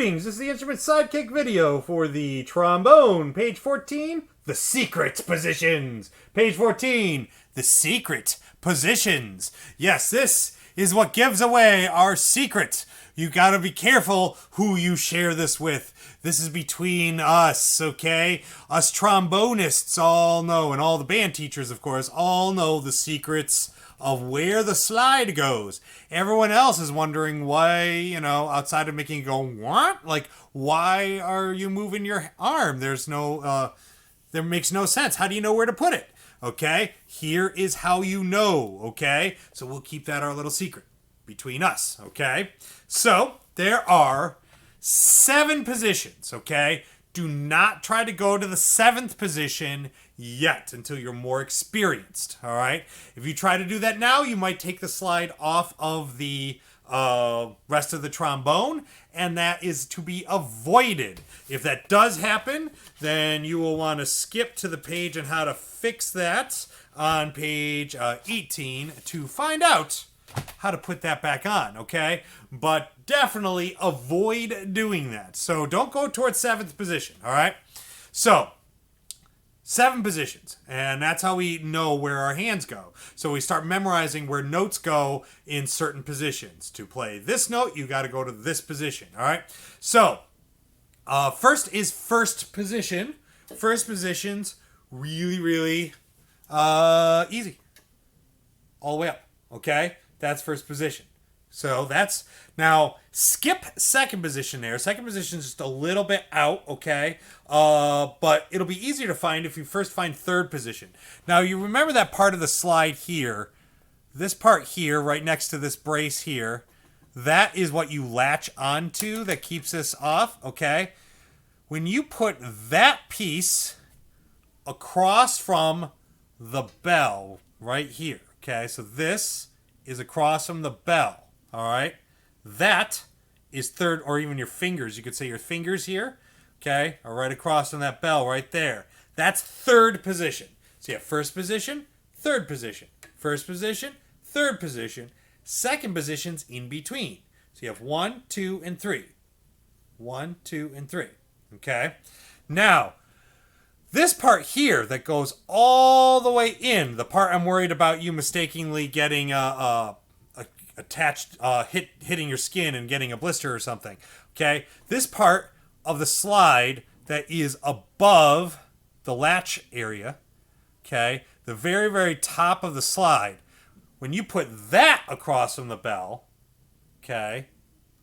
Greetings, this is the Instrument Sidekick video for the trombone. Page 14, the secret positions. Page 14, the secret positions. Yes, this is what gives away our secret. You gotta be careful who you share this with. This is between us, okay? Us trombonists all know, and all the band teachers, of course, all know the secrets of where the slide goes. Everyone else is wondering why, outside of making it go, what? Like, why are you moving your arm? There makes no sense. How do you know where to put it? Okay? Here is how you know, okay? So we'll keep that our little secret between us, okay? So, there are 7 positions, okay? Do not try to go to the 7th position yet until you're more experienced, all right? If you try to do that now, you might take the slide off of the rest of the trombone, and that is to be avoided. If that does happen, then you will want to skip to the page on how to fix that on page 18 to find out how to put that back on, okay? But definitely avoid doing that. So don't go towards 7th position, all right? So 7 positions, and that's how we know where our hands go. So we start memorizing where notes go in certain positions. To play this note, you got to go to this position, all right? So first is first position. First position's really easy. All the way up, okay? That's first position. So that's, now skip second position there. Second position is just a little bit out, okay? But it'll be easier to find if you first find third position. Now you remember that part of the slide here, this part here, right next to this brace here, that is what you latch onto that keeps this off, okay? When you put that piece across from the bell right here, okay? So this is across from the bell, all right? That is third, or even your fingers. You could say your fingers here, okay, are right across from that bell right there. That's third position. So you have first position, third position, first position, third position, second position's in between. So you have 1, 2, and 3. 1, 2, and 3, okay? Now, this part here that goes all the way in, the part I'm worried about you mistakenly getting attached, hitting your skin and getting a blister or something, okay? This part of the slide that is above the latch area, okay? The very top of the slide, when you put that across from the bell, okay?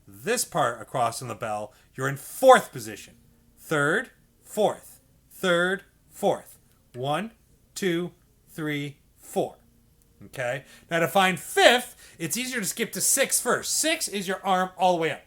This part across from the bell, you're in fourth position. Third, fourth. Third, fourth. 1, 2, 3, 4. Okay? Now to find fifth, it's easier to skip to 6 first. 6 is your arm all the way up.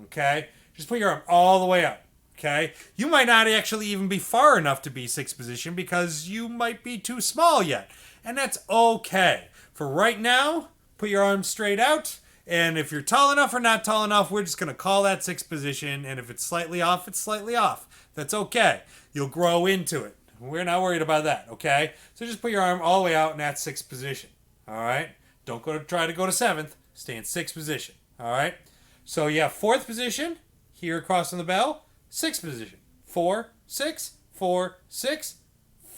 Okay? Just put your arm all the way up. Okay? You might not actually even be far enough to be 6th position because you might be too small yet. And that's okay. For right now, put your arms straight out. And if you're tall enough or not tall enough, we're just going to call that 6th position. And if it's slightly off, it's slightly off. That's okay. You'll grow into it. We're not worried about that, okay? So just put your arm all the way out in that 6th position, all right? Don't try to go to 7th. Stay in 6th position, all right? So you have 4th position, here across from the bell, 6th position. 4, 6, 4, 6.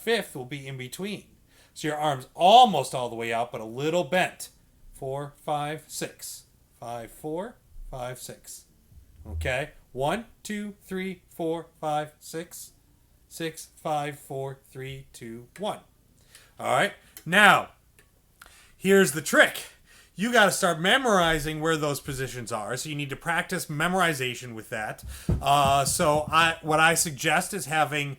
5th will be in between. So your arm's almost all the way out, but a little bent. 4, 5, 6. 5, 4, 5, 6. Okay? 1, 2, 3, 4, 5, 6. 6, 5, 4, 3, 2, 1. All right. Now, here's the trick. You got to start memorizing where those positions are. So you need to practice memorization with that. What I suggest is having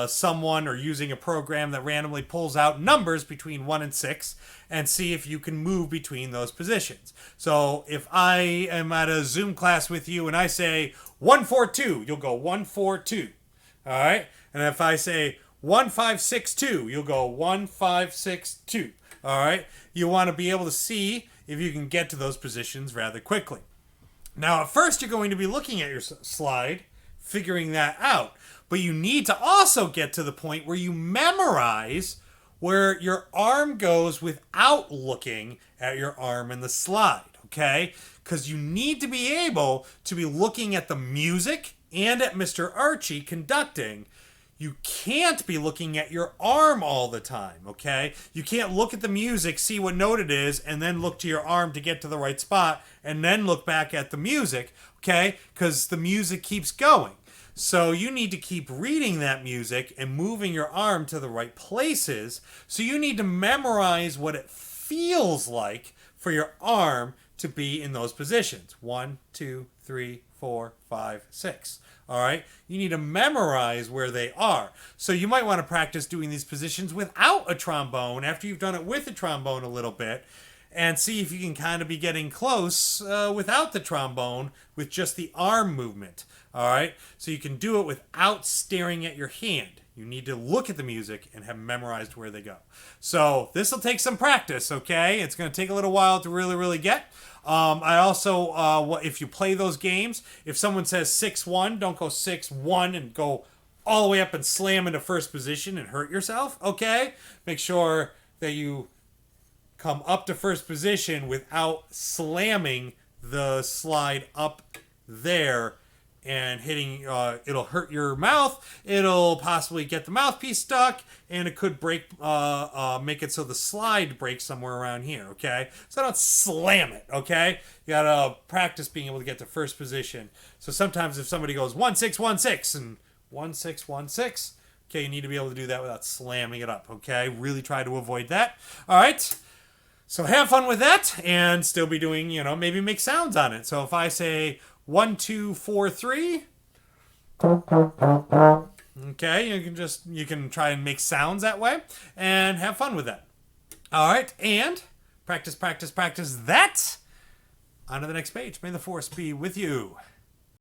someone or using a program that randomly pulls out numbers between 1 and 6 and see if you can move between those positions. So if I am at a Zoom class with you and I say 1, 4, 2, you'll go 1, 4, 2. All right? And if I say 1, 5, 6, 2, you'll go 1, 5, 6, 2. All right? You want to be able to see if you can get to those positions rather quickly. Now, at first, you're going to be looking at your slide, figuring that out. But you need to also get to the point where you memorize where your arm goes without looking at your arm in the slide. okay? Because you need to be able to be looking at the music and at Mr. Archie conducting. You can't be looking at your arm all the time, okay? You can't look at the music, see what note it is, and then look to your arm to get to the right spot, and then look back at the music, okay? Because the music keeps going. So you need to keep reading that music and moving your arm to the right places. So you need to memorize what it feels like for your arm to be in those positions. 1, 2, 3, 4, 5, 6. All right, you need to memorize where they are. So you might want to practice doing these positions without a trombone after you've done it with a trombone a little bit, and see if you can kind of be getting close without the trombone with just the arm movement. All right, so you can do it without staring at your hand. You need to look at the music and have memorized where they go. So this will take some practice, okay? It's going to take a little while to really get. I also, if you play those games, if someone says 6-1, don't go 6-1 and go all the way up and slam into first position and hurt yourself, okay? Make sure that you come up to first position without slamming the slide up there and hitting, it'll hurt your mouth, it'll possibly get the mouthpiece stuck, and it could break, make it so the slide breaks somewhere around here, okay? So don't slam it, okay? You gotta practice being able to get to first position. So sometimes if somebody goes 1-6-1-6 and 1-6-1-6, okay, you need to be able to do that without slamming it up, okay? Really try to avoid that. All right? So have fun with that and still be doing, maybe make sounds on it. So if I say 1, 2, 4, 3. Okay, you can try and make sounds that way and have fun with that. All right, and practice that. On to the next page. May the force be with you.